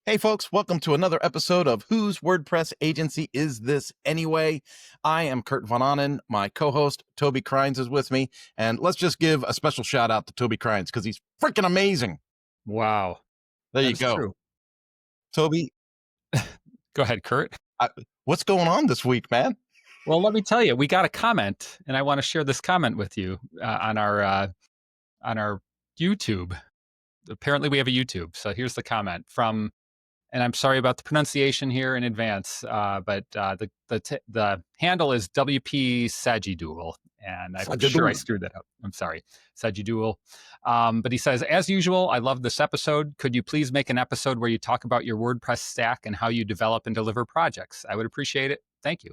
Hey folks, welcome to another episode of Whose WordPress Agency Is This Anyway? I am Kurt Von Ahnen. My co-host Toby Cryns is with me, and let's just give a special shout out to Toby Cryns because he's freaking amazing. Wow, There that you is go. true. Toby, Go ahead, Kurt. I, what's going on this week, man? Well, let me tell you, we got a comment, and I want to share this comment with you on our YouTube. Apparently, we have a YouTube. So here's the comment from, and I'm sorry about the pronunciation here in advance, but the handle is WP Sagidul, and I'm sure I Sajadul. screwed that up. I'm sorry, Sagidul. But he says, as usual, I love this episode. Could you please make an episode where you talk about your WordPress stack and how you develop and deliver projects? I would appreciate it. Thank you.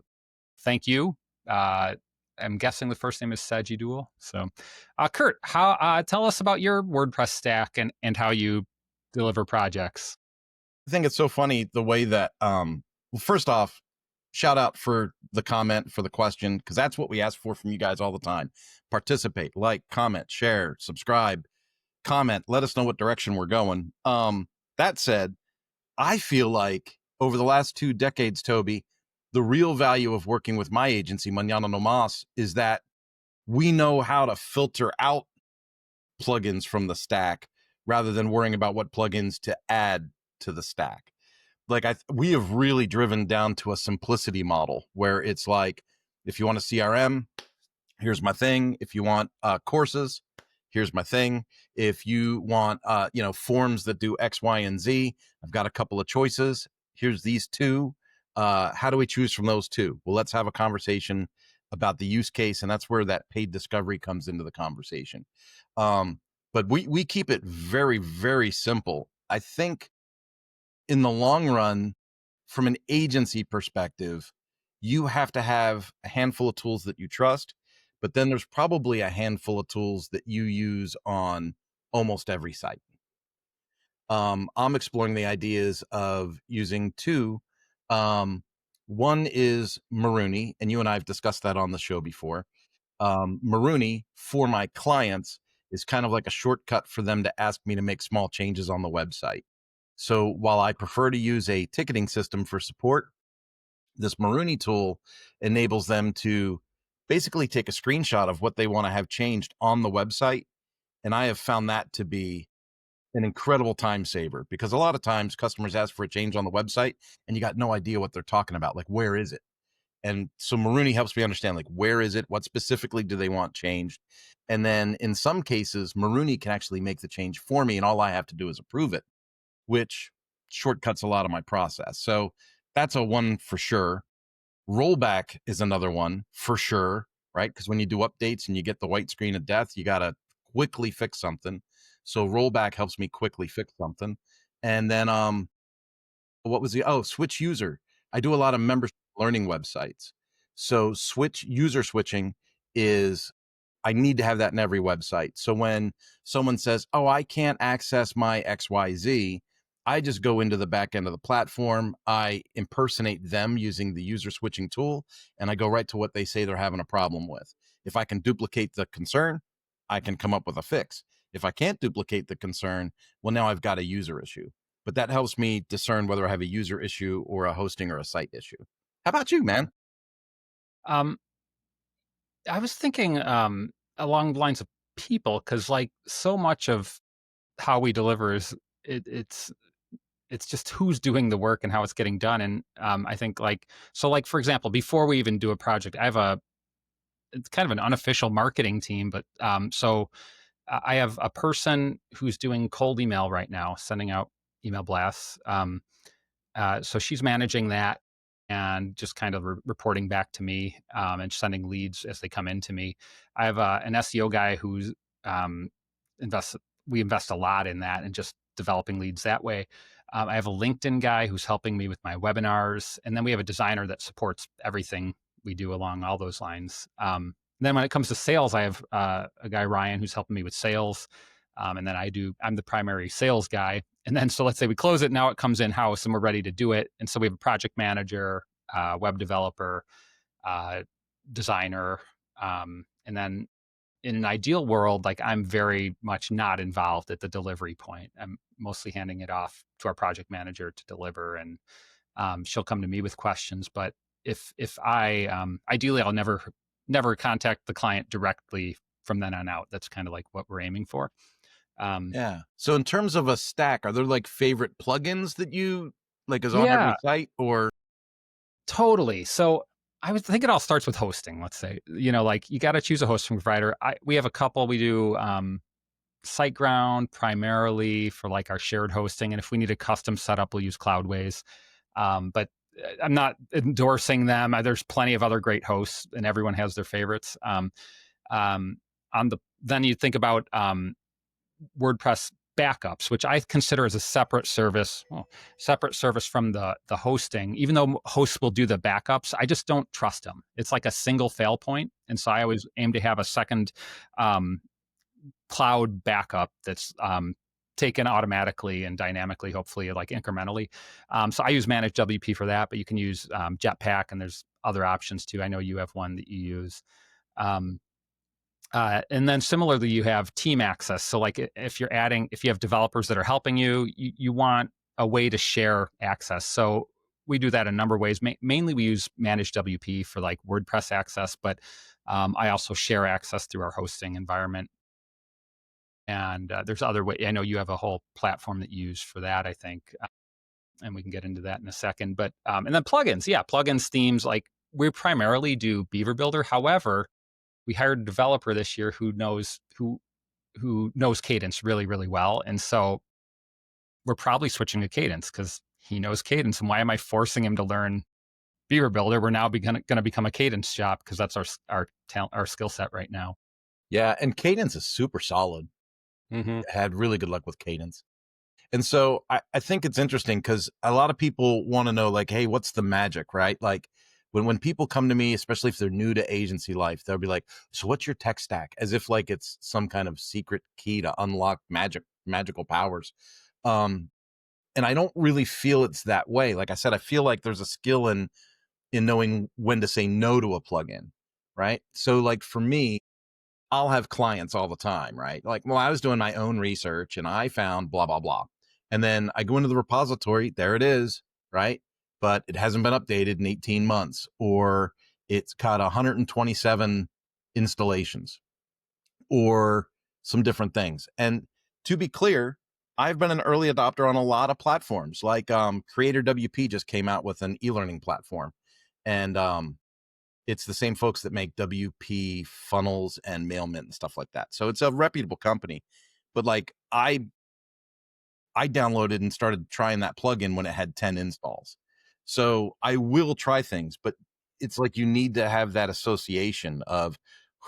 Thank you. I'm guessing the first name is Sagidul. So, Kurt, how tell us about your WordPress stack and how you deliver projects. I think it's so funny the way that, well, first off, shout out for the comment, for the question, because that's what we ask for from you guys all the time. Participate, like, comment, share, subscribe, comment, let us know what direction we're going. That said, I feel like over the last 2 decades, Toby, the real value of working with my agency, Mañana No Mas, is that we know how to filter out plugins from the stack rather than worrying about what plugins to add to the stack. Like we have really driven down to a simplicity model where it's like, if you want a CRM, here's my thing. If you want courses, here's my thing. If you want forms that do X, Y, and Z, I've got a couple of choices. Here's these two. How do we choose from those two? Well, let's have a conversation about the use case, and that's where that paid discovery comes into the conversation. But we keep it very, very simple. I think in the long run, from an agency perspective, you have to have a handful of tools that you trust, but then there's probably a handful of tools that you use on almost every site. I'm exploring the ideas of using two. One is Marooney, and you and I have discussed that on the show before. Marooney for my clients is kind of like a shortcut for them to ask me to make small changes on the website. So while I prefer to use a ticketing system for support, this Marooney tool enables them to basically take a screenshot of what they want to have changed on the website. And I have found that to be an incredible time saver because a lot of times customers ask for a change on the website and you got no idea what they're talking about. Like, where is it? And so Marooney helps me understand, like, where is it? What specifically do they want changed? And then in some cases, Marooney can actually make the change for me. And all I have to do is approve it, which shortcuts a lot of my process. So that's a one for sure. Rollback is another one for sure, right? Because when you do updates and you get the white screen of death, you got to quickly fix something. So rollback helps me quickly fix something. And then what was switch user. I do a lot of membership learning websites. So switch user switching is, I need to have that in every website. So when someone says, oh, I can't access my XYZ, I just go into the back end of the platform. I impersonate them using the user switching tool, and I go right to what they say they're having a problem with. If I can duplicate the concern, I can come up with a fix. If I can't duplicate the concern, well, now I've got a user issue. But that helps me discern whether I have a user issue or a hosting or a site issue. How about you, man? Um, I was thinking along the lines of people, because like so much of how we deliver is it's just who's doing the work and how it's getting done. And I think like for example, before we even do a project, I have it's kind of an unofficial marketing team, but so I have a person who's doing cold email right now, sending out email blasts. So she's managing that and just kind of reporting back to me and sending leads as they come into me. I have an SEO guy who's um, invests. We invest a lot in that and just developing leads that way. I have a LinkedIn guy who's helping me with my webinars, and then we have a designer that supports everything we do along all those lines. Then when it comes to sales, I have a guy, Ryan, who's helping me with sales. And then I'm the primary sales guy. And then, so let's say we close it, now it comes in house and we're ready to do it. And so we have a project manager, web developer, uh, designer. And then in an ideal world, like I'm very much not involved at the delivery point. I'm mostly handing it off to our project manager to deliver, and she'll come to me with questions. But if I ideally, I'll never contact the client directly from then on out. That's kind of like what we're aiming for. Yeah. So in terms of a stack, are there like favorite plugins that you like is on every Yeah, site or totally. So I was thinking it all starts with hosting. Let's say, like you got to choose a hosting provider. We have a couple. We do SiteGround primarily for like our shared hosting, and if we need a custom setup, we'll use Cloudways. But I'm not endorsing them. There's plenty of other great hosts, and everyone has their favorites. Um, then you think about WordPress backups, which I consider as a separate service from the hosting. Even though hosts will do the backups, I just don't trust them. It's like a single fail point, and so I always aim to have a second um, cloud backup that's taken automatically and dynamically, hopefully, like incrementally. So I use Managed WP for that, but you can use Jetpack, and there's other options too. I know you have one that you use. Um, and then similarly, you have team access. So like if you have developers that are helping you want a way to share access. So we do that a number of ways. Mainly we use Managed WP for like WordPress access, but I also share access through our hosting environment. And there's other way. I know you have a whole platform that you use for that, I think, and we can get into that in a second. But and then plugins, yeah, plugins, themes. Like we primarily do Beaver Builder. However, we hired a developer this year who knows Cadence really, really well, and so we're probably switching to Cadence because he knows Cadence. And why am I forcing him to learn Beaver Builder? We're now going to become a Cadence shop because that's our talent, our skill set right now. yeah, and Cadence is super solid. Mm-hmm. Had really good luck with Cadence. And so I think it's interesting because a lot of people want to know, like, hey, what's the magic, right? Like when people come to me, especially if they're new to agency life, they'll be like, so what's your tech stack? As if like it's some kind of secret key to unlock magical powers. Um, and I don't really feel it's that way. Like I said, I feel like there's a skill in knowing when to say no to a plugin, right? So like for me, I'll have clients all the time, right? Like, well, I was doing my own research and I found blah, blah, blah. And then I go into the repository, there it is, right? But it hasn't been updated in 18 months, or it's got 127 installations, or some different things. And to be clear, I've been an early adopter on a lot of platforms. Like Creator WP just came out with an e-learning platform. And it's the same folks that make WP funnels and Mailmint and stuff like that. So it's a reputable company. But like I downloaded and started trying that plugin when it had 10 installs. So I will try things, but it's like you need to have that association of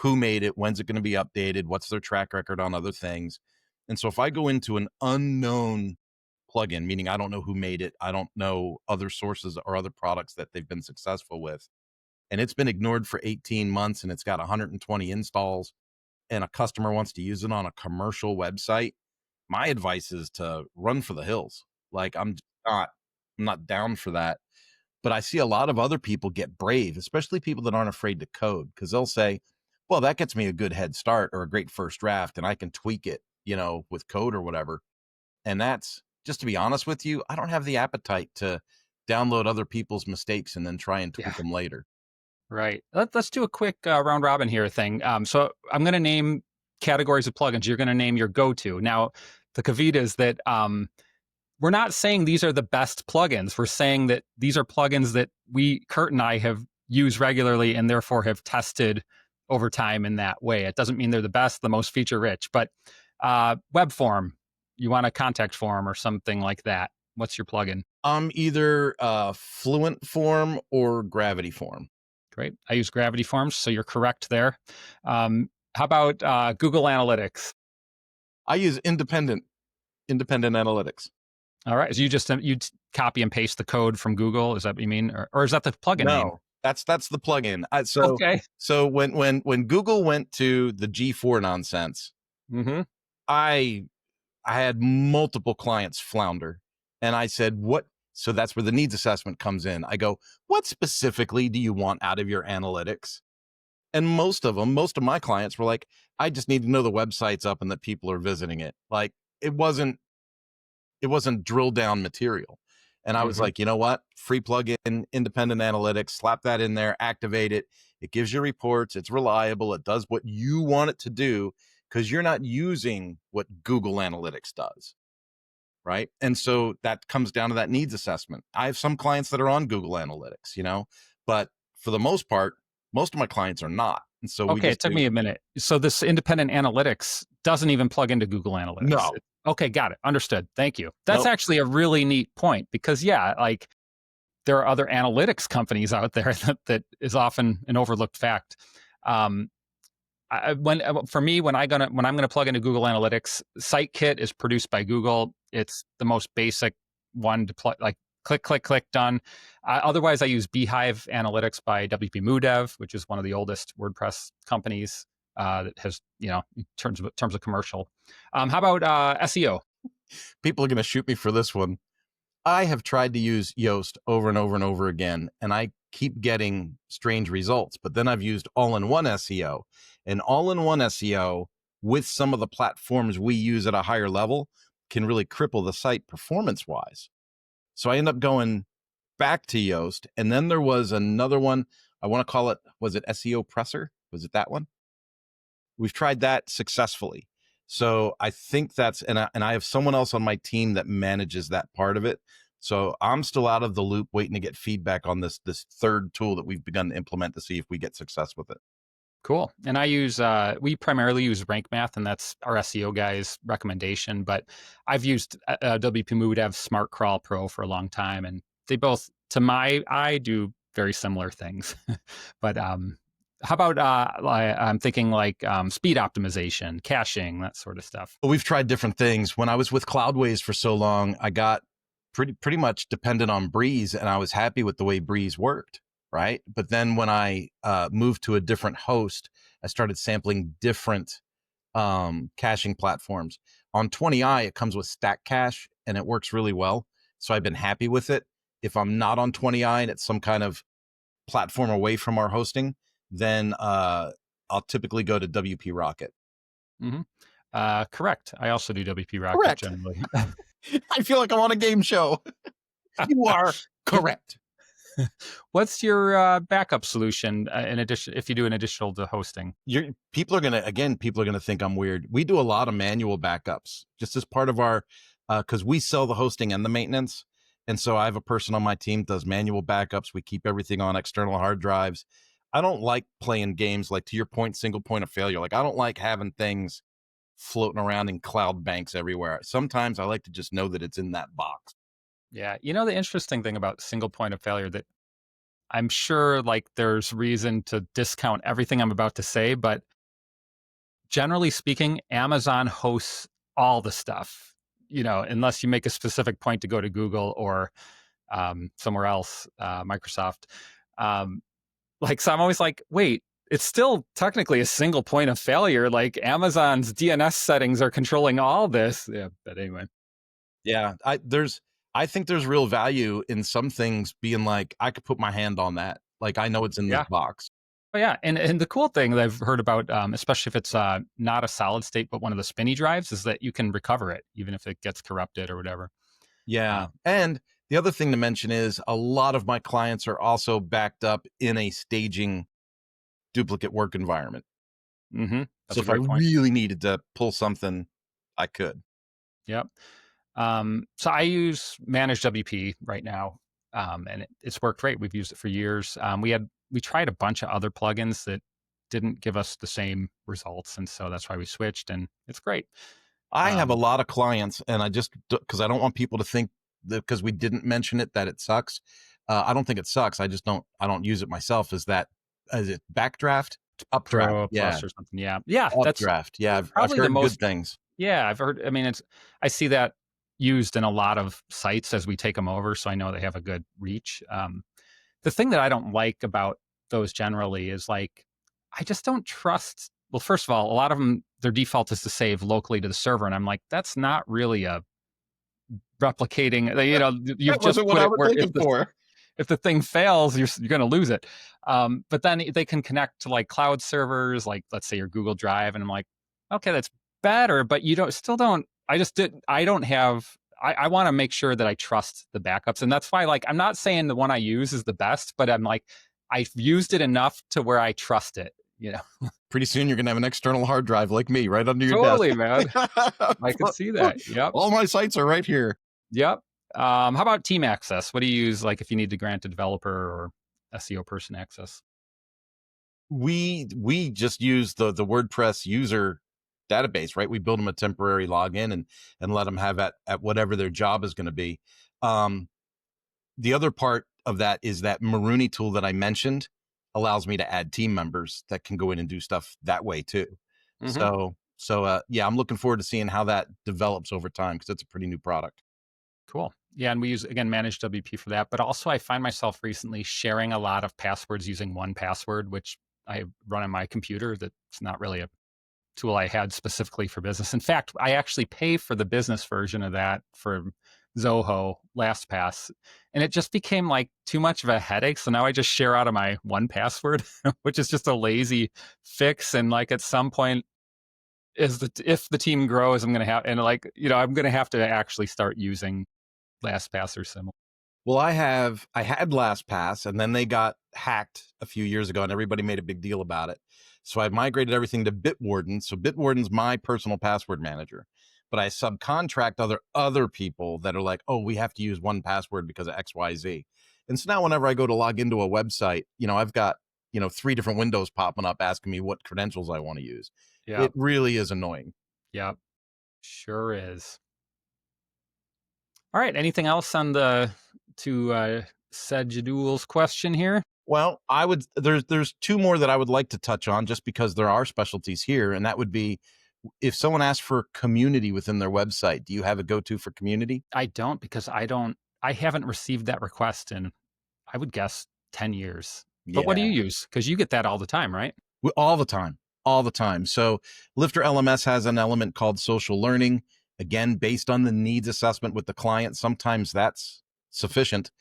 who made it, when's it going to be updated, what's their track record on other things. And so if I go into an unknown plugin, meaning I don't know who made it, I don't know other sources or other products that they've been successful with, and it's been ignored for 18 months and it's got 120 installs, and a customer wants to use it on a commercial website, my advice is to run for the hills. Like I'm not down for that. But I see a lot of other people get brave, especially people that aren't afraid to code, because they'll say, well, that gets me a good head start or a great first draft and I can tweak it, with code or whatever. And that's, just to be honest with you, I don't have the appetite to download other people's mistakes and then try and Yeah. tweak them later. Right. Let's do a quick round robin here thing. So I'm going to name categories of plugins. You're going to name your go-to. Now, the caveat is that we're not saying these are the best plugins. We're saying that these are plugins that Kurt and I have used regularly and therefore have tested over time in that way. It doesn't mean they're the best, the most feature rich, but web form, you want a contact form or something like that. What's your plugin? I'm either Fluent Form or Gravity Form. Great. I use Gravity Forms, so you're correct there. How about Google Analytics? I use independent analytics. All right. So you copy and paste the code from Google. Is that what you mean, or is that the plugin name? No, that's the plugin. Okay. So when Google went to the G4 nonsense, Mm-hmm. I had multiple clients flounder, and I said, "What?" So that's where the needs assessment comes in. I go, "What specifically do you want out of your analytics?" And most of my clients were like, "I just need to know the website's up and that people are visiting it." Like it wasn't it wasn't drill down material. And I was Hmm. like, you know what? Free plugin, independent analytics, slap that in there, activate it. It gives you reports. It's reliable. It does what you want it to do because you're not using what Google Analytics does. Right. And so that comes down to that needs assessment. I have some clients that are on Google Analytics, but for the most part, most of my clients are not. And so we Okay, it just took do me a minute. So this independent analytics doesn't even plug into Google Analytics. no, Okay, got it. Understood. Thank you. That's nope. actually a really neat point because yeah, like there are other analytics companies out there that is often an overlooked fact. Um, for me, when I'm gonna plug into Google Analytics, SiteKit is produced by Google. It's the most basic one to plug, like click, click, click, done. Otherwise, I use Beehive Analytics by WP MooDev, which is one of the oldest WordPress companies that has, in terms of commercial. How about SEO? People are going to shoot me for this one. I have tried to use Yoast over and over and over again, and I keep getting strange results. But then I've used all in one SEO, and all in one SEO with some of the platforms we use at a higher level can really cripple the site performance wise. So I end up going back to Yoast. And then there was another one. I want to call it, was it SEO Presser? Was it that one? We've tried that successfully. So I think and I have someone else on my team that manages that part of it. So I'm still out of the loop waiting to get feedback on this third tool that we've begun to implement to see if we get success with it. Cool. And we primarily use Rank Math, and that's our SEO guy's recommendation. But I've used WP MooDev Smart Crawl Pro for a long time, and they both, to my eye, do very similar things. But how about I'm thinking like speed optimization, caching, that sort of stuff. But we've tried different things. When I was with Cloudways for so long, I got pretty much dependent on Breeze, and I was happy with the way Breeze worked. Right. But then when I moved to a different host, I started sampling different caching platforms. On 20i, it comes with Stack Cache and it works really well. So I've been happy with it. If I'm not on 20i and it's some kind of platform away from our hosting, then I'll typically go to WP Rocket. Hmm. Correct. I also do WP Rocket Correct. generally. I feel like I'm on a game show. You are correct. What's your backup solution in addition if you do an additional to hosting? People are gonna think I'm weird. We do a lot of manual backups just as part of our because we sell the hosting and the maintenance. And so I have a person on my team that does manual backups. We keep everything on external hard drives. I don't like playing games like, to your point, single point of failure. Like, I don't like having things floating around in cloud banks everywhere. Sometimes I like to just know that it's in that box. Yeah, the interesting thing about single point of failure that I'm sure like there's reason to discount everything I'm about to say, but generally speaking, Amazon hosts all the stuff, unless you make a specific point to go to Google or somewhere else, Microsoft. Um, so I'm always like, wait, it's still technically a single point of failure. Like Amazon's DNS settings are controlling all this. Yeah, but anyway. Yeah, I think there's real value in some things being like, I could put my hand on that. Like, I know it's in this Yeah. box. Oh, yeah, and the cool thing that I've heard about, especially if it's not a solid state, but one of the spinny drives, is that you can recover it even if it gets corrupted or whatever. Yeah. Uh, And the other thing to mention is a lot of my clients are also backed up in a staging duplicate work environment. So that's a if I great point. really needed to pull something, I could. Yep. So I use Managed WP right now, and it's worked great. We've used it for years. We tried a bunch of other plugins that didn't give us the same results, and so that's why we switched, and it's great. I have a Um, lot of clients, and because I don't want people to think that because we didn't mention it that it sucks. I don't think it sucks. I don't use it myself. Is it Backdraft? Updraft. Pro Yeah. Plus or something. Yeah, yeah. That's Updraft. Yeah. I've probably the heard good most. things. Yeah, I've heard. I mean, I see that used in a lot of sites as we take them over, so I know they have a good reach. The thing that I don't like about those generally is like, I just don't trust. Well, first of all, a lot of them, their default is to save locally to the server, and I'm like, that's not really a replicating. You've That just wasn't what put I it was where looking for. if the thing fails, you're going to lose it. But then they can connect to like cloud servers, like let's say your Google Drive, and I'm like, okay, that's better, but you don't still don't. I just did. I don't have I want to make sure that I trust the backups. And that's why, like, I'm not saying the one I use is the best, but I'm like, I've used it enough to where I trust it, you know? Pretty soon you're gonna have an external hard drive like me right under your desk. Totally, man. I could see that. Yep. All my sites are right here. Yep. How about team access? What do you use, like, if you need to grant a developer or SEO person access? We just use the WordPress user database, right? We build them a temporary login and let them have at whatever their job is going to be. Um, the other part of that is that Marooney tool that I mentioned allows me to add team members that can go in and do stuff that way too. Hmm. So yeah, I'm looking forward to seeing how that develops over time because it's a pretty new product. Cool. Yeah, and we use, again, managed WP for that. But also, I find myself recently sharing a lot of passwords using one password, which I run on my computer. That's not really a tool I had specifically for business. In fact, I actually pay for the business version of that for Zoho LastPass, and it just became like too much of a headache. So now I just share out of my one password, which is just a lazy fix. And like at some point, if the team grows, I'm gonna have, and like, I'm gonna have to actually start using LastPass or similar. Well, I had LastPass, and then they got hacked a few years ago, and everybody made a big deal about it. So I migrated everything to Bitwarden. So Bitwarden's my personal password manager, but I subcontract other people that are like, oh, we have to use one password because of X, Y, Z. And so now whenever I go to log into a website, I've got 3 different windows popping up asking me what credentials I want to use. It Yep. really is annoying. Yep. Sure is. All right. Anything else on the to Sajidul's question here? Well, there's two more that I would like to touch on just because there are specialties here, and that would be if someone asks for community within their website, do you have a go-to for community? I don't, because I haven't received that request in, I would guess, 10 years. But what do Yeah. you use? Because you get that all the time, right? All the time, all the time. So Lifter LMS has an element called social learning. Again, based on the needs assessment with the client, sometimes that's sufficient.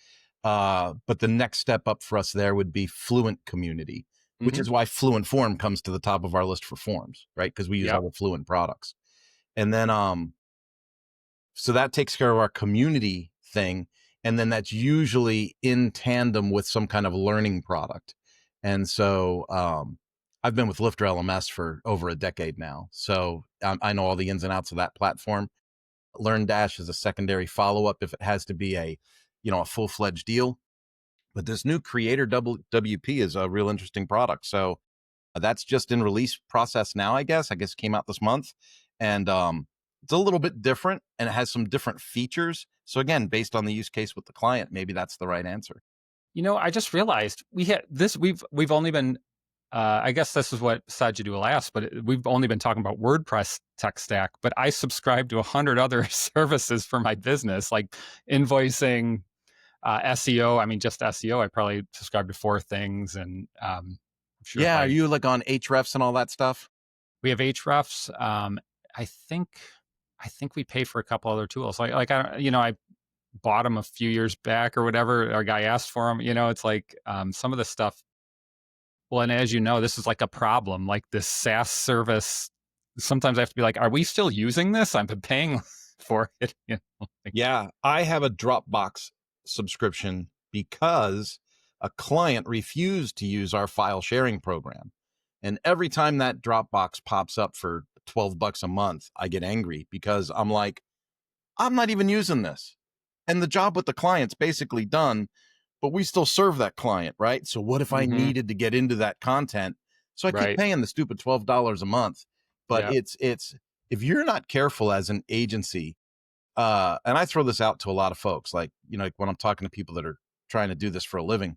But the next step up for us there would be Fluent Community, which Hmm. is why Fluent Form comes to the top of our list for forms, right? Because we use Yep. all the Fluent products. And then so that takes care of our community thing. And then that's usually in tandem with some kind of learning product. And so I've been with Lifter LMS for over a decade now. So I know all the ins and outs of that platform. LearnDash is a secondary follow up if it has to be a full fledged deal. But this new Creator WP is a real interesting product. So that's just in release process now, I guess. I guess it came out this month. And it's a little bit different and it has some different features. So again, based on the use case with the client, maybe that's the right answer. I just realized we had this. We've only been. I guess this is what Sajidul asked, but we've only been talking about WordPress tech stack. But I subscribe to 100 other services for my business, like invoicing, SEO. I mean, just SEO. I probably subscribe to 4 things, and I'm sure if Yeah. Are I you like on Hrefs and all that stuff? we have Hrefs. I think I think we pay for a couple other tools. Like I bought them a few years back or whatever. Our guy asked for them. It's like some of the stuff. Well, and as you know, this is like a problem. Like this SaaS service. Sometimes I have to be like, "Are we still using this? I've been paying for it." Like, Yeah. I have a Dropbox subscription because a client refused to use our file sharing program. And every time that Dropbox pops up for $12 a month, I get angry because I'm like, I'm not even using this. And the job with the client's basically done, but we still serve that client, right? So what if I hmm. needed to get into that content? So I keep Right. paying the stupid $12 a month. But Yeah. it's if you're not careful as an agency, and I throw this out to a lot of folks, like when I'm talking to people that are trying to do this for a living,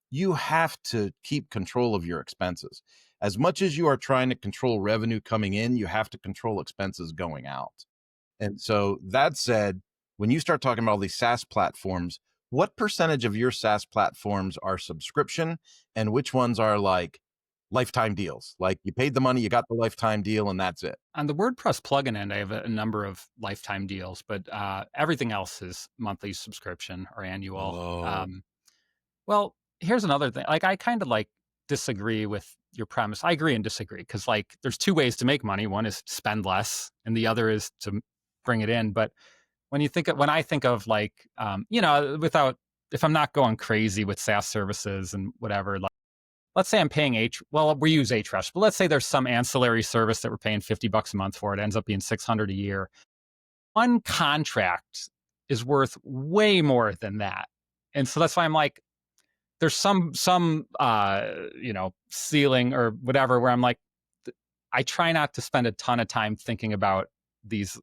you have to keep control of your expenses. As much as you are trying to control revenue coming in, you have to control expenses going out. And so that said, when you start talking about all these SaaS platforms, what percentage of your SaaS platforms are subscription and which ones are like lifetime deals? Like you paid the money, you got the lifetime deal, and that's it. On the WordPress plugin end, I have a number of lifetime deals, but everything else is monthly subscription or annual. Oh, Well, here's another thing. Like, I kind of like disagree with your premise. I agree and disagree because, like, there's two ways to make money. One is spend less, and the other is to bring it in. But when I think of like, without, if I'm not going crazy with SaaS services and whatever, like, let's say I'm paying well, we use Ahrefs, but let's say there's some ancillary service that we're paying $50 a month for. It ends up being 600 a year. One contract is worth way more than that. And so that's why I'm like, there's some ceiling or whatever where I'm like, I try not to spend a ton of time thinking about these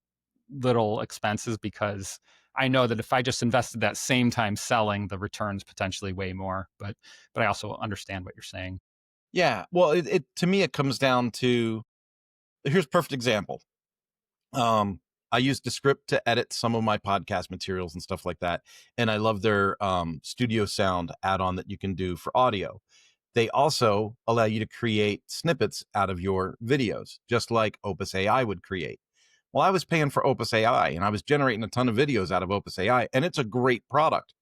little expenses, because I know that if I just invested that same time selling, the returns potentially way more. But I also understand what you're saying. Yeah. Well, it to me it comes down to, here's a perfect example. I use Descript to edit some of my podcast materials and stuff like that. And I love their studio sound add-on that you can do for audio. They also allow you to create snippets out of your videos, just like Opus AI would create. Well, I was paying for Opus AI and I was generating a ton of videos out of Opus AI, and it's a great product.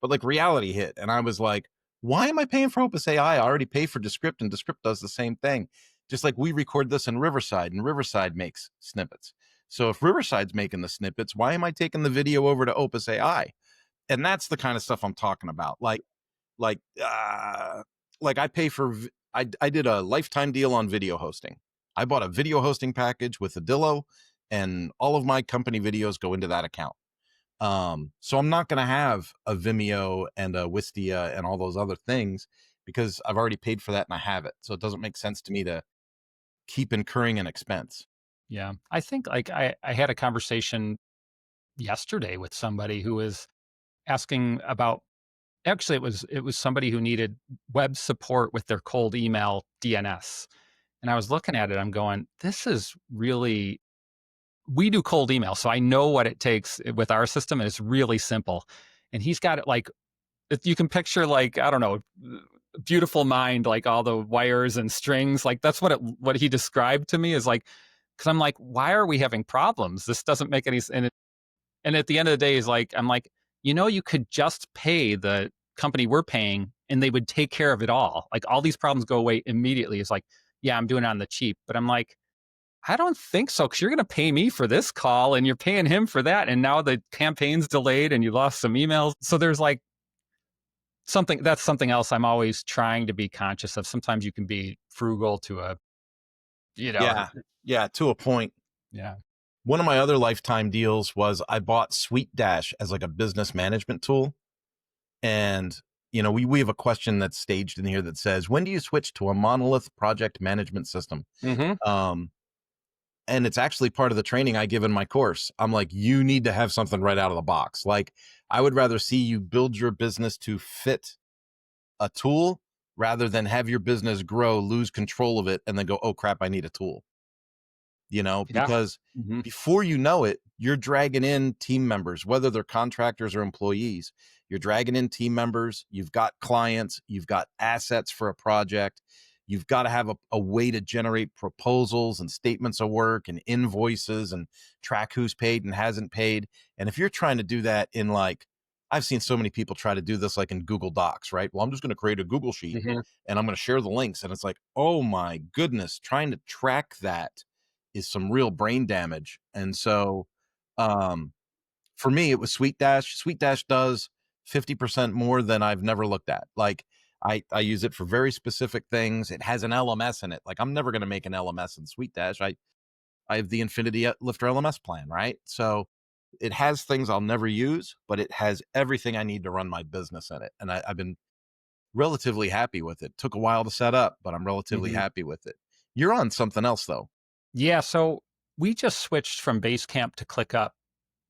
But like reality hit, and I was like, why am I paying for Opus AI? I already pay for Descript, and Descript does the same thing. Just like we record this in Riverside, and Riverside makes snippets. So if Riverside's making the snippets, why am I taking the video over to Opus AI? And that's the kind of stuff I'm talking about. Like, uh, like I pay for, I did a lifetime deal on video hosting. I bought a video hosting package with Adillo, and all of my company videos go into that account. So I'm not going to have a Vimeo and a Wistia and all those other things because I've already paid for that and I have it. So it doesn't make sense to me to keep incurring an expense. Yeah. I think like I had a conversation yesterday with somebody who was asking about, actually it was somebody who needed web support with their cold email DNS. And I was looking at it, I'm going, this is really, we do cold email, so I know what it takes with our system, and it's really simple. And he's got it like, if you can picture like, I don't know, beautiful mind, like all the wires and strings, like that's what he described to me is like, because I'm like, why are we having problems? This doesn't make any sense. And at the end of the day, is like, I'm like, you could just pay the company we're paying, and they would take care of it all. Like all these problems go away immediately. It's like, yeah, I'm doing it on the cheap, but I'm like, I don't think so, because you're going to pay me for this call and you're paying him for that. And now the campaign's delayed and you lost some emails. So there's like something else I'm always trying to be conscious of. Sometimes you can be frugal to a, you know, Yeah. Yeah. To a point. yeah. One of my other lifetime deals was I bought Sweet Dash as like a business management tool. And, we have a question that's staged in here that says, when do you switch to a monolith project management system? Mm-hmm. Um, and it's actually part of the training I give in my course. I'm like, you need to have something right out of the box. Like, I would rather see you build your business to fit a tool rather than have your business grow, lose control of it, and then go, oh crap, I need a tool. Yeah. Because Mm-hmm. before you know it, you're dragging in team members, whether they're contractors or employees. You're dragging in team members. You've got clients. You've got assets for a project. You've got to have a way to generate proposals and statements of work and invoices and track who's paid and hasn't paid. And if you're trying to do that in like, I've seen so many people try to do this like in Google Docs, right? Well, I'm just going to create a Google Sheet Mm-hmm. and I'm going to share the links. And it's like, oh my goodness, trying to track that is some real brain damage. And so um, for me, it was Sweet Dash. Sweet Dash does 50% more than I've never looked at. Like I use it for very specific things. It has an LMS in it. Like I'm never going to make an LMS in Sweet Dash. I have the Infinity Lifter LMS plan, right? So it has things I'll never use, but it has everything I need to run my business in it. And I've been relatively happy with it. Took a while to set up, but I'm relatively Mm-hmm. happy with it. You're on something else though. Yeah. So we just switched from Basecamp to ClickUp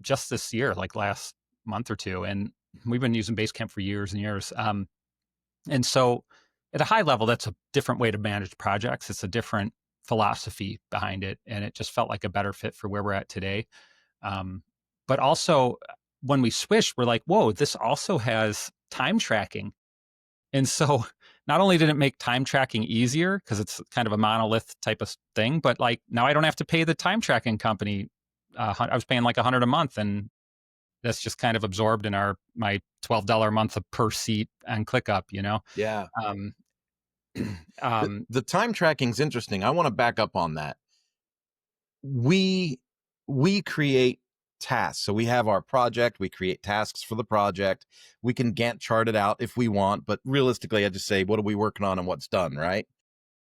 just this year, like last month or two. And we've been using Basecamp for years and years. And so at a high level, that's a different way to manage projects. It's a different philosophy behind it. And it just felt like a better fit for where we're at today. Um, but also, when we switched, we're like, whoa, this also has time tracking. And so not only did it make time tracking easier because it's kind of a monolith type of thing, but like now I don't have to pay the time tracking company. I was paying like 100 a month, and that's just kind of absorbed in my $12 a month per seat on ClickUp. Yeah. Um, The, um, the time tracking is interesting. I want to back up on that. We create tasks. So we have our project, we create tasks for the project. We can Gantt chart it out if we want, but realistically, I just say, what are we working on and what's done, right?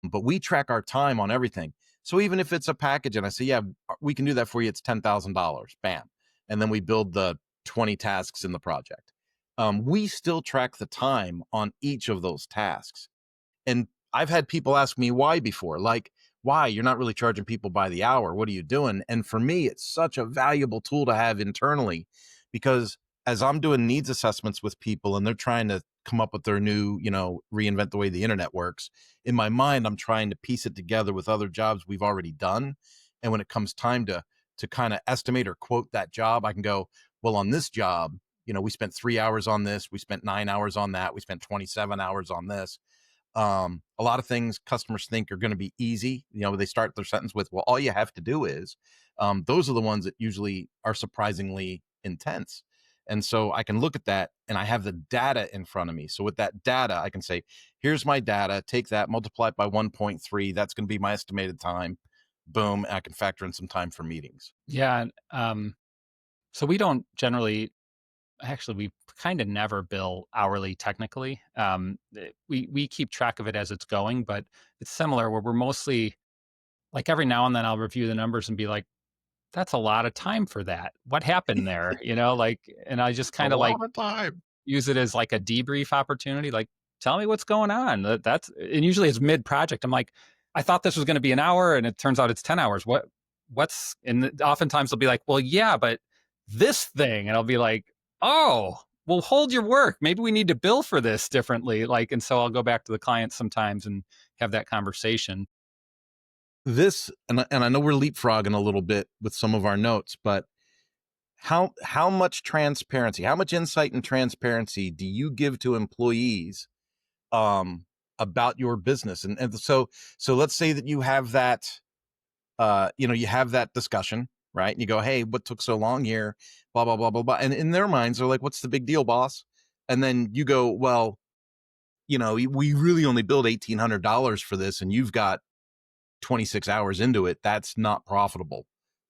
But we track our time on everything. So even if it's a package and I say, yeah, we can do that for you, it's $10,000, bam. And then we build the 20 tasks in the project. We still track the time on each of those tasks. And I've had people ask me why before, like, why? You're not really charging people by the hour. What are you doing? And for me, it's such a valuable tool to have internally because as I'm doing needs assessments with people and they're trying to come up with their new, reinvent the way the internet works, in my mind, I'm trying to piece it together with other jobs we've already done. And when it comes time to kind of estimate or quote that job, I can go, well, on this job, we spent 3 hours on this, we spent 9 hours on that, we spent 27 hours on this. A lot of things customers think are going to be easy. They start their sentence with, well, all you have to do is, those are the ones that usually are surprisingly intense. And so I can look at that and I have the data in front of me. So with that data, I can say, here's my data, take that, multiply it by 1.3. That's going to be my estimated time. Boom. And I can factor in some time for meetings. Yeah. So we don't generally, actually, we kind of never bill hourly technically. We keep track of it as it's going, but it's similar where we're mostly like every now and then I'll review the numbers and be like, that's a lot of time for that. What happened there? And I just A kind of like lot of time. use it as like a debrief opportunity. Like, tell me what's going on. And usually it's mid project. I'm like, I thought this was going to be an hour and it turns out it's 10 hours. And oftentimes they'll be like, well, yeah, but this thing. And I'll be like, oh, well, hold your work. Maybe we need to bill for this differently. And so I'll go back to the client sometimes and have that conversation. This, and I know we're leapfrogging a little bit with some of our notes, but how much transparency, how much insight and transparency do you give to employees about your business? And so let's say that you have that you have that discussion, right? And you go, hey, what took so long here? Blah, blah, blah, blah, blah. And in their minds, they're like, what's the big deal, boss? And then you go, well, we really only billed $1,800 for this, and you've got 26 hours into it. That's not profitable,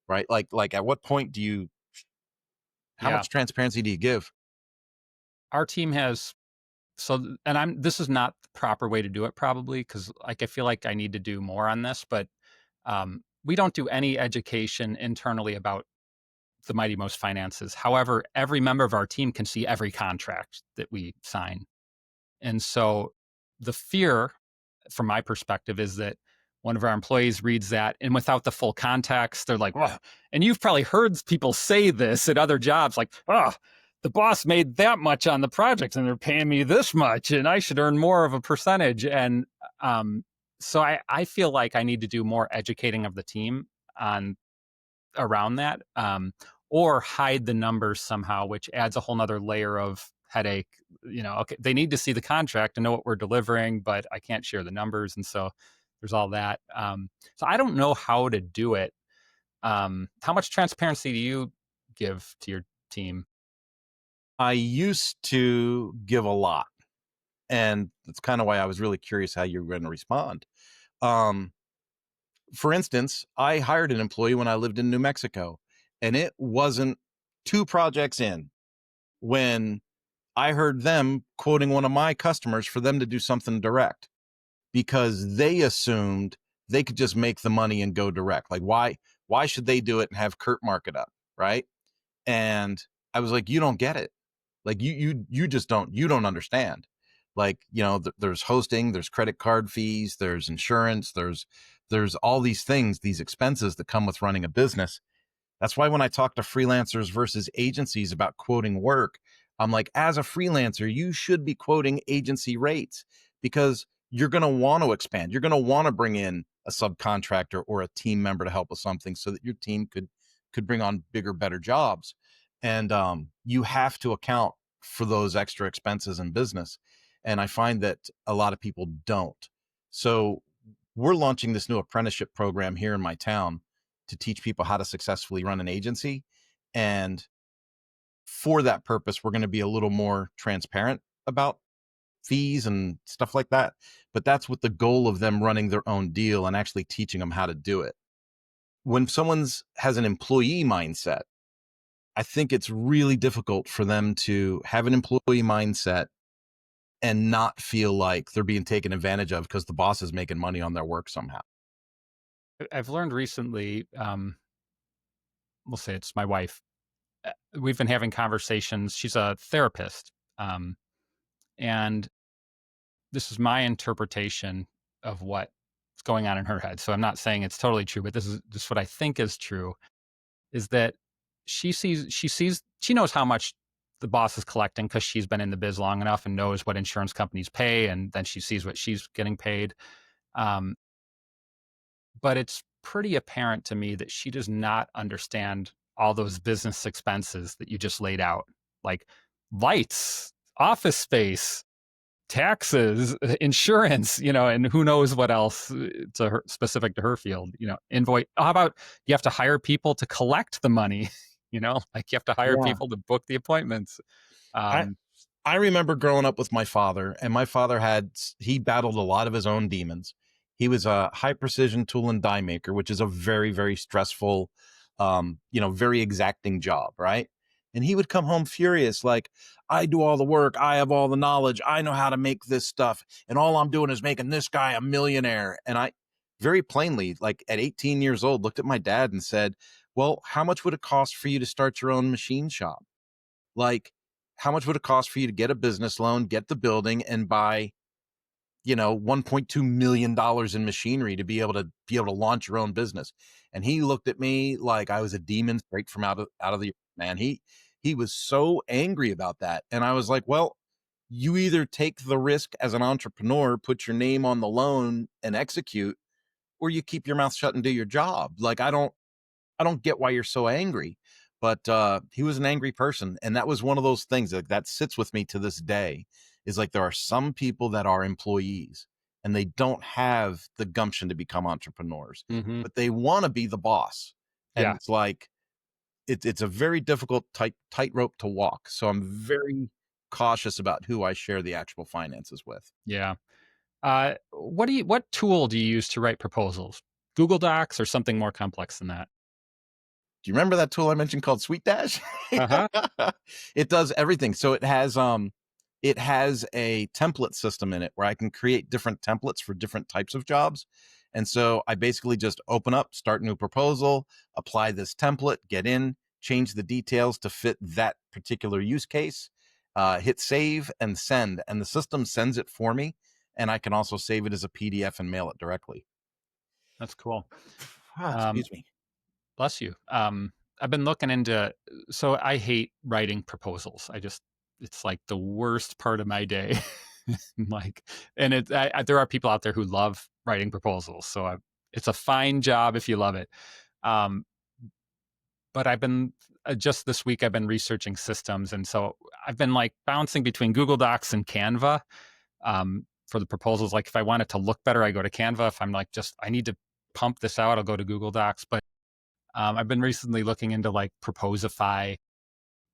right? Like at what point how Yeah. much transparency do you give? Our team has this is not the proper way to do it probably because I feel like I need to do more on this, but we don't do any education internally about the Mighty Most finances. However, every member of our team can see every contract that we sign. And so the fear from my perspective is that one of our employees reads that and without the full context, they're like, "Well," and you've probably heard people say this at other jobs, like, "Oh, the boss made that much on the project and they're paying me this much and I should earn more of a percentage." And so I feel like I need to do more educating of the team on around that, or hide the numbers somehow, which adds a whole nother layer of headache. Okay, they need to see the contract and know what we're delivering, but I can't share the numbers. And so there's all that. So I don't know how to do it. How much transparency do you give to your team? I used to give a lot. And that's kind of why I was really curious how you were going to respond. Um, for instance, I hired an employee when I lived in New Mexico, and it wasn't 2 projects in when I heard them quoting one of my customers for them to do something direct because they assumed they could just make the money and go direct. Like why should they do it and have Kurt mark it up, right? And I was like, you don't get it. Like you just don't understand. Like, there's hosting, there's credit card fees, there's insurance, there's all these things, these expenses that come with running a business. That's why when I talk to freelancers versus agencies about quoting work, I'm like, as a freelancer, you should be quoting agency rates because you're going to want to expand. You're going to want to bring in a subcontractor or a team member to help with something so that your team could bring on bigger, better jobs. And you have to account for those extra expenses in business. And I find that a lot of people don't. So we're launching this new apprenticeship program here in my town to teach people how to successfully run an agency. And for that purpose, we're going to be a little more transparent about fees and stuff like that. But that's with the goal of them running their own deal and actually teaching them how to do it. When someone's has an employee mindset, I think it's really difficult for them to have an employee mindset and not feel like they're being taken advantage of because the boss is making money on their work somehow. I've learned recently, we'll say it's my wife. We've been having conversations. She's a therapist. Um, and this is my interpretation of what's going on in her head. So I'm not saying it's totally true, but this is just what I think is true, is that she knows how much the boss is collecting because she's been in the biz long enough and knows what insurance companies pay, and then she sees what she's getting paid. Um, but it's pretty apparent to me that she does not understand all those business expenses that you just laid out, like lights, office space, taxes, insurance, and who knows what else to her, specific to her field, invoice. How about you have to hire people to collect the money, like you have to hire Yeah. people to book the appointments. I Um, I remember growing up with my father, and my father he battled a lot of his own demons. He was a high precision tool and die maker, which is a very, very stressful, very exacting job, right? And he would come home furious, like, I do all the work, I have all the knowledge, I know how to make this stuff, and all I'm doing is making this guy a millionaire. And I very plainly, like at 18 years old, looked at my dad and said, well, how much would it cost for you to start your own machine shop? Like, how much would it cost for you to get a business loan, get the building, and buy, $1.2 million in machinery to be able to launch your own business? And he looked at me like I was a demon straight from out of the man. He was so angry about that. And I was like, well, you either take the risk as an entrepreneur, put your name on the loan and execute, or you keep your mouth shut and do your job. Like, I don't get why you're so angry. But he was an angry person. And that was one of those things that sits with me to this day, is like there are some people that are employees and they don't have the gumption to become entrepreneurs, mhm. but they want to be the boss. And Yeah, it's like, it's a very difficult tightrope to walk. So I'm very cautious about who I share the actual finances with. yeah. What tool do you use to write proposals? Google Docs or something more complex than that? Do you remember that tool I mentioned called Sweet Dash? Uh huh. It does everything. So it has a template system in it where I can create different templates for different types of jobs. And so I basically just open up, start new proposal, apply this template, get in, change the details to fit that particular use case, hit save and send, and the system sends it for me. And I can also save it as a PDF and mail it directly. That's cool. Um, Excuse me. Bless you. I've been looking into. So I hate writing proposals. It's like the worst part of my day. Like, and there are people out there who love writing proposals. So it's a fine job if you love it. Um, but I've been just this week I've been researching systems, and so I've been like bouncing between Google Docs and Canva for the proposals. Like if I want it to look better, I go to Canva. If I'm like just I need to pump this out, I'll go to Google Docs. But I've been recently looking into like Proposify,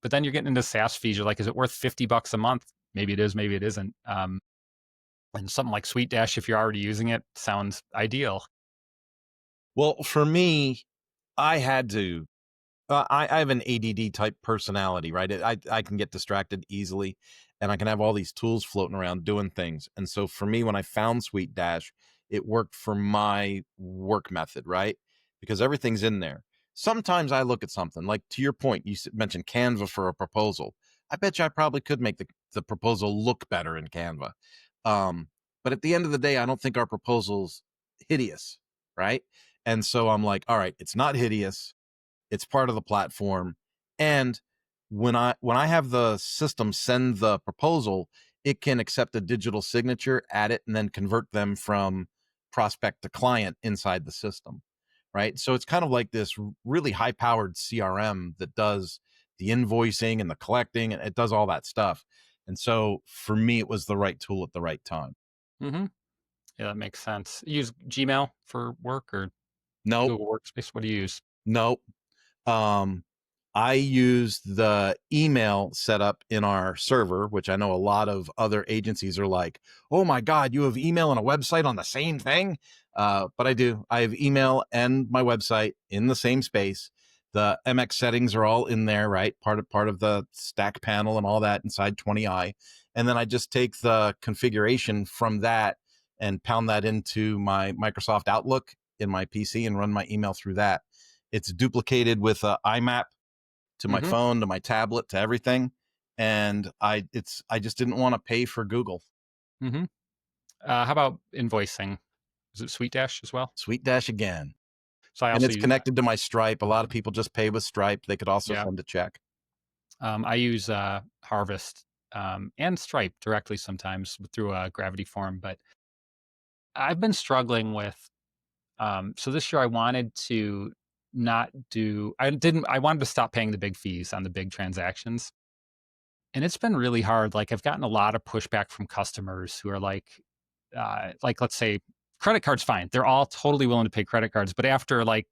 but then you're getting into SaaS fees. You're like, is it worth $50 a month? Maybe it is, maybe it isn't. And something like Sweet Dash, if you're already using it, sounds ideal. Well, for me, I had to. I have an ADD type personality, right? I can get distracted easily, and I can have all these tools floating around doing things. And so for me, when I found Sweet Dash, it worked for my work method, right? Because everything's in there. Sometimes I look at something like, to your point, you mentioned Canva for a proposal. I bet you I probably could make the proposal look better in Canva. Um, but at the end of the day, I don't think our proposal's hideous, right? And so I'm like, all right, it's not hideous, it's part of the platform. And when I have the system send the proposal, it can accept a digital signature, add it, and then convert them from prospect to client inside the system, right? So it's kind of like this really high powered CRM that does the invoicing and the collecting, and it does all that stuff. And so for me, it was the right tool at the right time. Hmm. Yeah, that makes sense. You use Gmail for work or Nope. Google Workspace? What do you use? Nope. Um, I use the email setup in our server, which I know a lot of other agencies are like, oh my God, you have email and a website on the same thing. But I do. I have email and my website in the same space. The MX settings are all in there, right? Part of the stack panel and all that inside 20i. And then I just take the configuration from that and pound that into my Microsoft Outlook in my PC and run my email through that. It's duplicated with IMAP to my Hmm. phone, to my tablet, to everything. And I just didn't want to pay for Google. Hmm. How about invoicing? Is it Sweet Dash as well? Sweet Dash again. So I And also it's use, connected to my Stripe. A lot of people just pay with Stripe. They could also yeah. send a check. I use Harvest and Stripe directly sometimes through a Gravity form, but I've been struggling with. So this year I wanted to not do. I didn't. I wanted to stop paying the big fees on the big transactions, and it's been really hard. Like I've gotten a lot of pushback from customers who are like let's say credit cards fine. They're all totally willing to pay credit cards, but after like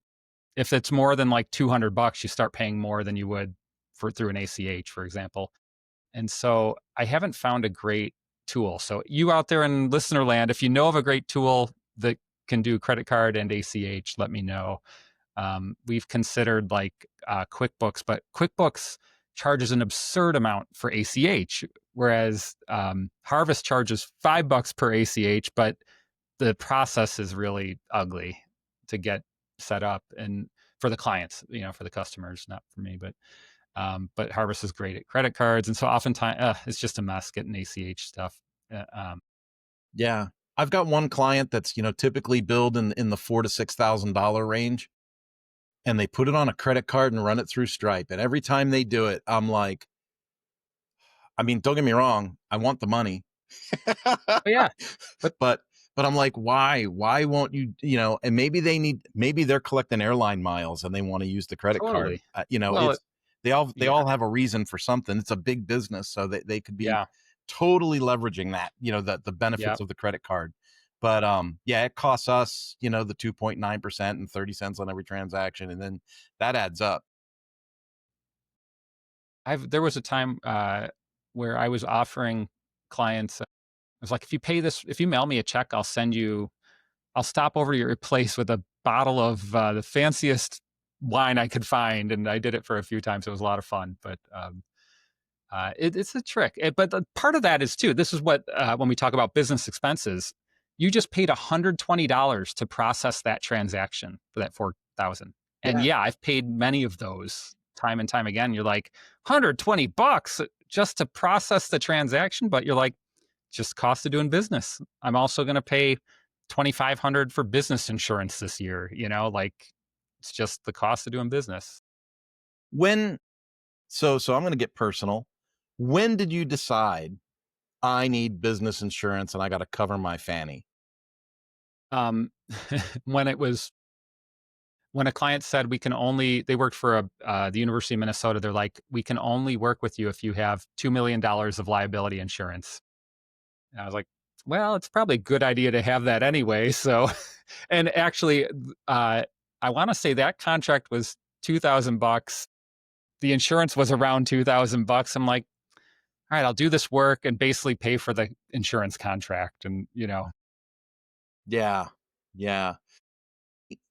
if it's more than like $200, you start paying more than you would for through an ACH, for example. And so I haven't found a great tool. So you out there in listener land, if you know of a great tool that can do credit card and ACH, let me know. We've considered like QuickBooks, but QuickBooks charges an absurd amount for ACH, whereas Harvest charges $5 per ACH, but the process is really ugly to get set up and for the clients, for the customers, not for me, but Harvest is great at credit cards, and so oftentimes it's just a mess getting ACH stuff. Yeah. I've got one client that's, typically billed in the $4,000 to $6,000 range, and they put it on a credit card and run it through Stripe. And every time they do it, I'm like, I mean, don't get me wrong, I want the money. But yeah, but but but I'm like, why won't you, and maybe they're collecting airline miles and they want to use the credit card. totally. Well, It's they all yeah, have a reason for something. It's a big business, so they could be yeah, totally leveraging that, the yeah. benefits of the credit card. But yeah, it costs us, the 2.9% and 30 cents on every transaction, and then that adds up. There was a time where I was offering clients. I was like, if you mail me a check, I'll stop over to your place with a bottle of the fanciest wine I could find, and I did it for a few times. It was a lot of fun, but it's a trick. But part of that is too. This is what when we talk about business expenses, you just paid $120 to process that transaction for that 4,000. And Yeah. yeah, I've paid many of those time and time again. You're like $120 just to process the transaction, but you're like, just cost of doing business. I'm also going to pay 2,500 for business insurance this year. Like it's just the cost of doing business. When so I'm going to get personal. When did you decide I need business insurance and I got to cover my fanny? Um, when it was when a client said they worked for the University of Minnesota, they're like, we can only work with you if you have $2 million of liability insurance. And I was like, well, it's probably a good idea to have that anyway. So, and actually, I want to say that contract was $2,000. The insurance was around $2,000. I'm like, all right, I'll do this work and basically pay for the insurance contract. And, Yeah. Yeah.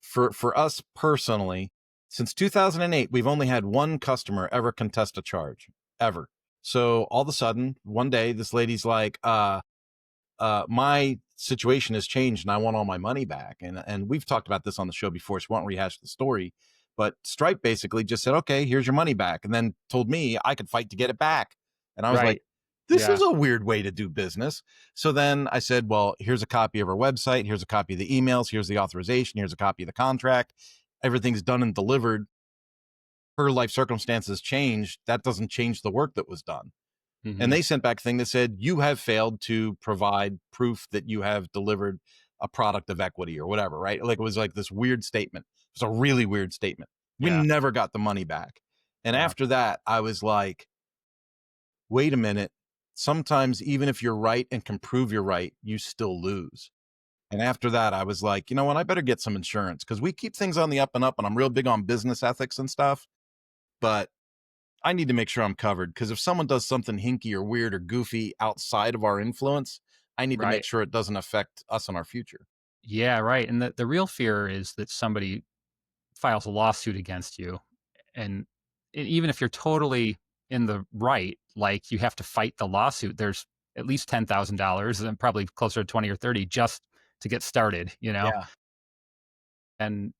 For us personally, since 2008, we've only had one customer ever contest a charge, ever. So all of a sudden, one day, this lady's like, my situation has changed and I want all my money back. And we've talked about this on the show before, so we won't rehash the story. But Stripe basically just said, okay, here's your money back, and then told me I could fight to get it back. And I was like, right. this Yeah. is a weird way to do business. So then I said, well, here's a copy of our website, here's a copy of the emails, here's the authorization, here's a copy of the contract. Everything's done and delivered. Her life circumstances changed. That doesn't change the work that was done. And Hmm. they sent back a thing that said, you have failed to provide proof that you have delivered a product of equity or whatever, right? Like it was like this weird statement. It was a really weird statement. We Yeah. never got the money back. And Yeah. after that, I was like, wait a minute. Sometimes even if you're right and can prove you're right, you still lose. And after that, I was like, you know what? I better get some insurance because we keep things on the up and up. And I'm real big on business ethics and stuff. But I need to make sure I'm covered because if someone does something hinky or weird or goofy outside of our influence, I need to make Right. sure it doesn't affect us in our future. Yeah. Right. And the real fear is that somebody files a lawsuit against you. And even if you're totally in the right, like you have to fight the lawsuit, there's at least $10,000 and probably closer to 20 or 30 just to get started, you know? Yeah. And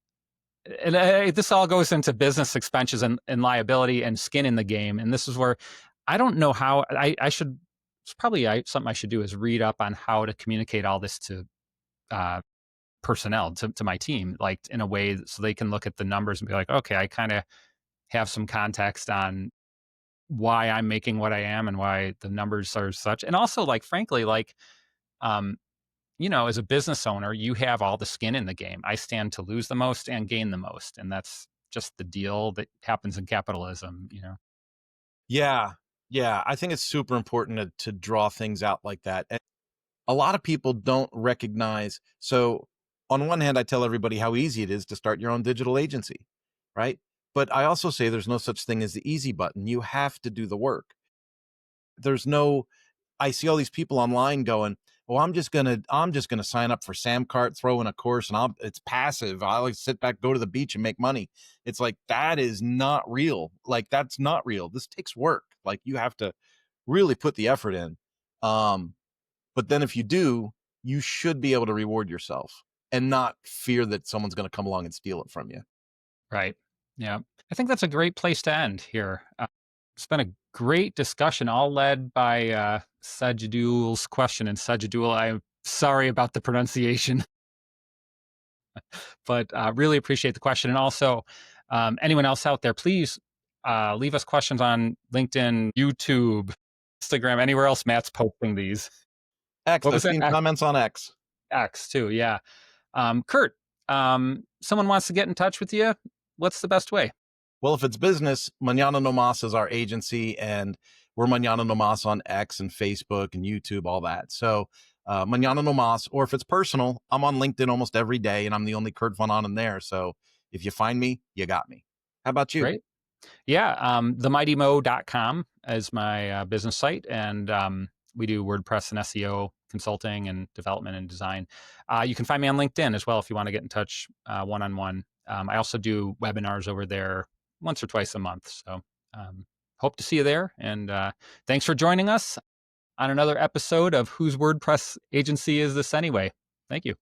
this all goes into business expenses and liability and skin in the game. And this is where I don't know how I should. It's probably something I should do is read up on how to communicate all this to uh, personnel, to my team, like in a way so they can look at the numbers and be like, okay, I kind of have some context on why I'm making what I am and why the numbers are such. And also, like, frankly, like, um, as a business owner, you have all the skin in the game. I stand to lose the most and gain the most. And that's just the deal that happens in capitalism. Yeah. Yeah. I think it's super important to draw things out like that. And a lot of people don't recognize. So, on one hand, I tell everybody how easy it is to start your own digital agency, right? But I also say there's no such thing as the easy button. You have to do the work. There's no I see all these people online going, "Well, I'm just gonna sign up for Samcart, throw in a course, and it's passive. I'll like sit back, go to the beach, and make money." It's like that is not real. Like that's not real. This takes work. Like you have to really put the effort in. Um, but then if you do, you should be able to reward yourself and not fear that someone's going to come along and steal it from you. Right. Yeah. I think that's a great place to end here. It's been a great discussion, all led by Sajidul's question. And Sajidul, I'm sorry about the pronunciation, but really appreciate the question. And also, anyone else out there, please leave us questions on LinkedIn, YouTube, Instagram, anywhere else Matt's posting these. X, What I've was that? seen comments on X. X too. Yeah. Kurt, someone wants to get in touch with you. What's the best way? Well, if it's business, Mañana No Mas is our agency, and we're Mañana No Mas on X and Facebook and YouTube, all that. So Mañana No Mas, or if it's personal, I'm on LinkedIn almost every day, and I'm the only Kurt Von Ahnen there. So if you find me, you got me. How about you? Great. Yeah, themightymo.com is my business site, and we do WordPress and SEO consulting and development and design. You can find me on LinkedIn as well if you want to get in touch one-on-one. I also do webinars over there once or twice a month. So hope to see you there. And thanks for joining us on another episode of Whose WordPress Agency Is This Anyway? Thank you.